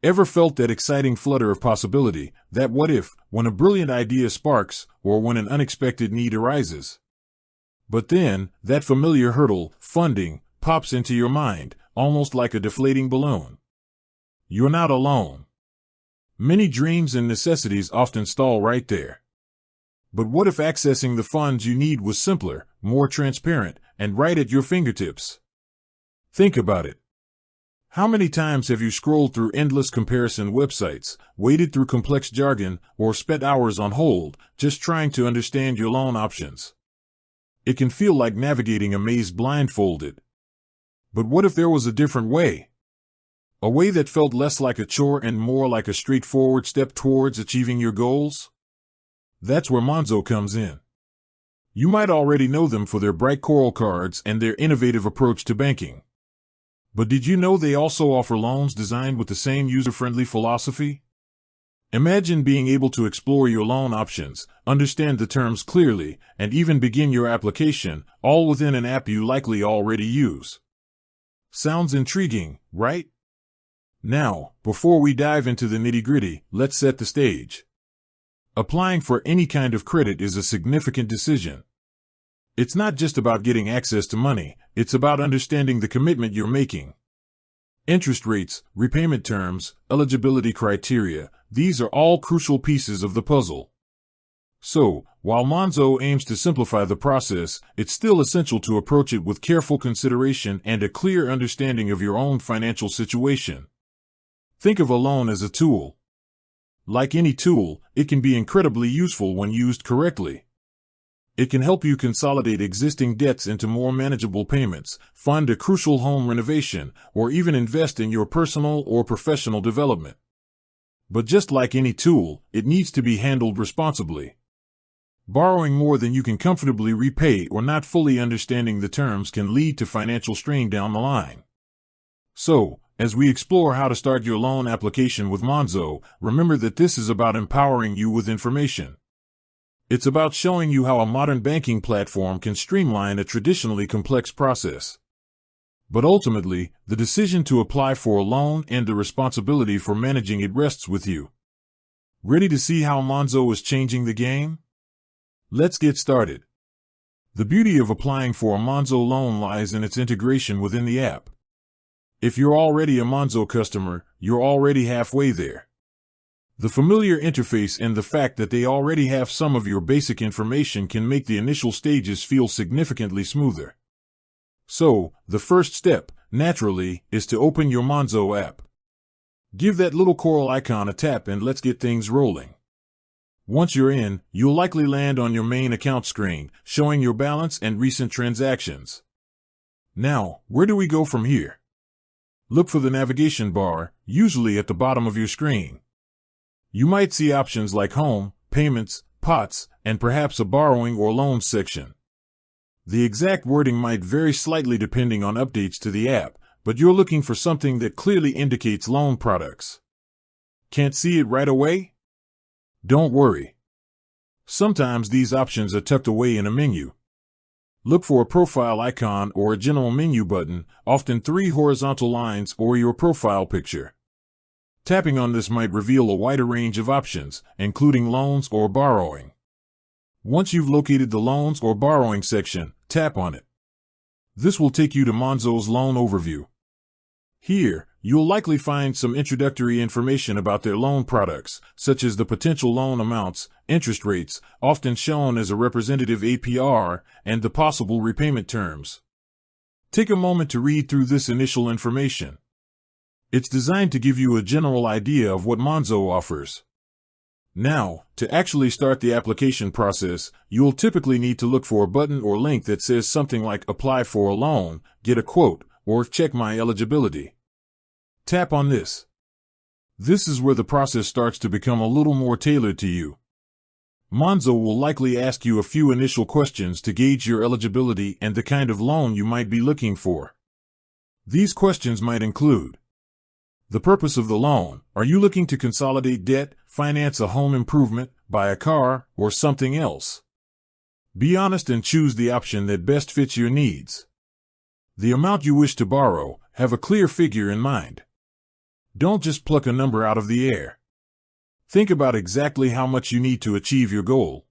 Ever felt that exciting flutter of possibility, that what if, when a brilliant idea sparks, or when an unexpected need arises? But then, that familiar hurdle, funding, pops into your mind, almost like a deflating balloon. You're not alone. Many dreams and necessities often stall right there. But what if accessing the funds you need was simpler, more transparent, and right at your fingertips? Think about it. How many times have you scrolled through endless comparison websites, waded through complex jargon, or spent hours on hold, just trying to understand your loan options? It can feel like navigating a maze blindfolded. But what if there was a different way? A way that felt less like a chore and more like a straightforward step towards achieving your goals? That's where Monzo comes in. You might already know them for their bright coral cards and their innovative approach to banking. But did you know they also offer loans designed with the same user-friendly philosophy? Imagine being able to explore your loan options, understand the terms clearly, and even begin your application, all within an app you likely already use. Sounds intriguing, right? Now, before we dive into the nitty-gritty, let's set the stage. Applying for any kind of credit is a significant decision. It's not just about getting access to money, it's about understanding the commitment you're making. Interest rates, repayment terms, eligibility criteria, these are all crucial pieces of the puzzle. So, while Monzo aims to simplify the process, it's still essential to approach it with careful consideration and a clear understanding of your own financial situation. Think of a loan as a tool. Like any tool, it can be incredibly useful when used correctly. It can help you consolidate existing debts into more manageable payments, fund a crucial home renovation, or even invest in your personal or professional development. But just like any tool, it needs to be handled responsibly. Borrowing more than you can comfortably repay or not fully understanding the terms can lead to financial strain down the line. So, as we explore how to start your loan application with Monzo, remember that this is about empowering you with information. It's about showing you how a modern banking platform can streamline a traditionally complex process. But ultimately, the decision to apply for a loan and the responsibility for managing it rests with you. Ready to see how Monzo is changing the game? Let's get started. The beauty of applying for a Monzo loan lies in its integration within the app. If you're already a Monzo customer, you're already halfway there. The familiar interface and the fact that they already have some of your basic information can make the initial stages feel significantly smoother. So, the first step, naturally, is to open your Monzo app. Give that little coral icon a tap and let's get things rolling. Once you're in, you'll likely land on your main account screen, showing your balance and recent transactions. Now, where do we go from here? Look for the navigation bar, usually at the bottom of your screen. You might see options like Home, Payments, Pots, and perhaps a Borrowing or Loans section. The exact wording might vary slightly depending on updates to the app, but you're looking for something that clearly indicates loan products. Can't see it right away? Don't worry. Sometimes these options are tucked away in a menu. Look for a profile icon or a general menu button, often 3 horizontal lines or your profile picture. Tapping on this might reveal a wider range of options, including loans or borrowing. Once you've located the loans or borrowing section, tap on it. This will take you to Monzo's loan overview. Here, you'll likely find some introductory information about their loan products, such as the potential loan amounts, interest rates, often shown as a representative APR, and the possible repayment terms. Take a moment to read through this initial information. It's designed to give you a general idea of what Monzo offers. Now, to actually start the application process, you'll typically need to look for a button or link that says something like Apply for a loan, Get a quote, or Check my eligibility. Tap on this. This is where the process starts to become a little more tailored to you. Monzo will likely ask you a few initial questions to gauge your eligibility and the kind of loan you might be looking for. These questions might include: the purpose of the loan. Are you looking to consolidate debt, finance a home improvement, buy a car, or something else? Be honest and choose the option that best fits your needs. The amount you wish to borrow. Have a clear figure in mind. Don't just pluck a number out of the air. Think about exactly how much you need to achieve your goal.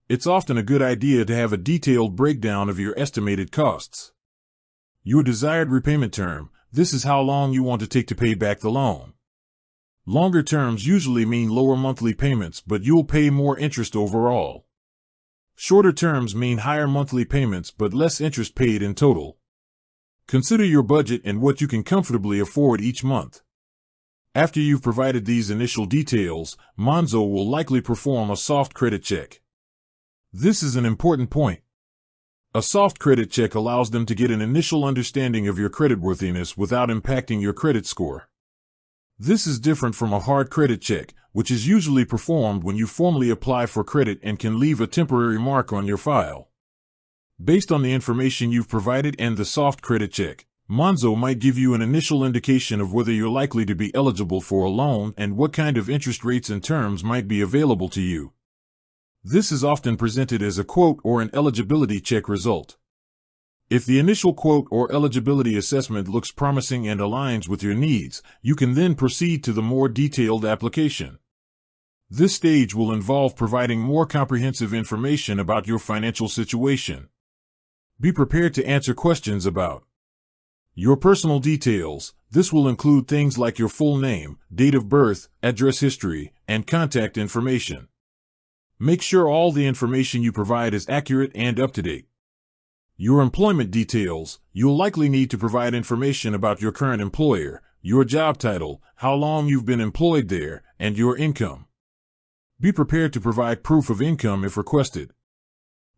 It's often a good idea to have a detailed breakdown of your estimated costs. Your desired repayment term, this is how long you want to take to pay back the loan. Longer terms usually mean lower monthly payments, but you'll pay more interest overall. Shorter terms mean higher monthly payments, but less interest paid in total. Consider your budget and what you can comfortably afford each month. After you've provided these initial details, Monzo will likely perform a soft credit check. This is an important point. A soft credit check allows them to get an initial understanding of your creditworthiness without impacting your credit score. This is different from a hard credit check, which is usually performed when you formally apply for credit and can leave a temporary mark on your file. Based on the information you've provided and the soft credit check, Monzo might give you an initial indication of whether you're likely to be eligible for a loan and what kind of interest rates and terms might be available to you. This is often presented as a quote or an eligibility check result. If the initial quote or eligibility assessment looks promising and aligns with your needs, you can then proceed to the more detailed application. This stage will involve providing more comprehensive information about your financial situation. Be prepared to answer questions about your personal details. This will include things like your full name, date of birth, address history, and contact information. Make sure all the information you provide is accurate and up to date. Your employment details. You'll likely need to provide information about your current employer, your job title, how long you've been employed there, and your income. Be prepared to provide proof of income if requested.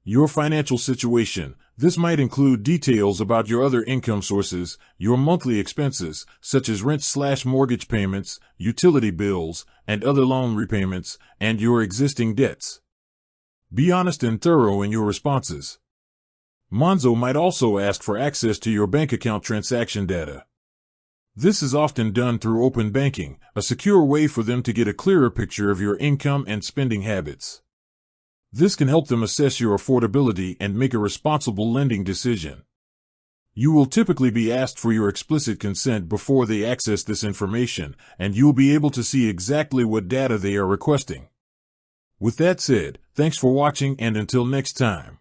Your financial situation. This might include details about your other income sources, your monthly expenses, such as rent/mortgage payments, utility bills, and other loan repayments, and your existing debts. Be honest and thorough in your responses. Monzo might also ask for access to your bank account transaction data. This is often done through open banking, a secure way for them to get a clearer picture of your income and spending habits. This can help them assess your affordability and make a responsible lending decision. You will typically be asked for your explicit consent before they access this information, and you'll be able to see exactly what data they are requesting. With that said, thanks for watching, and until next time.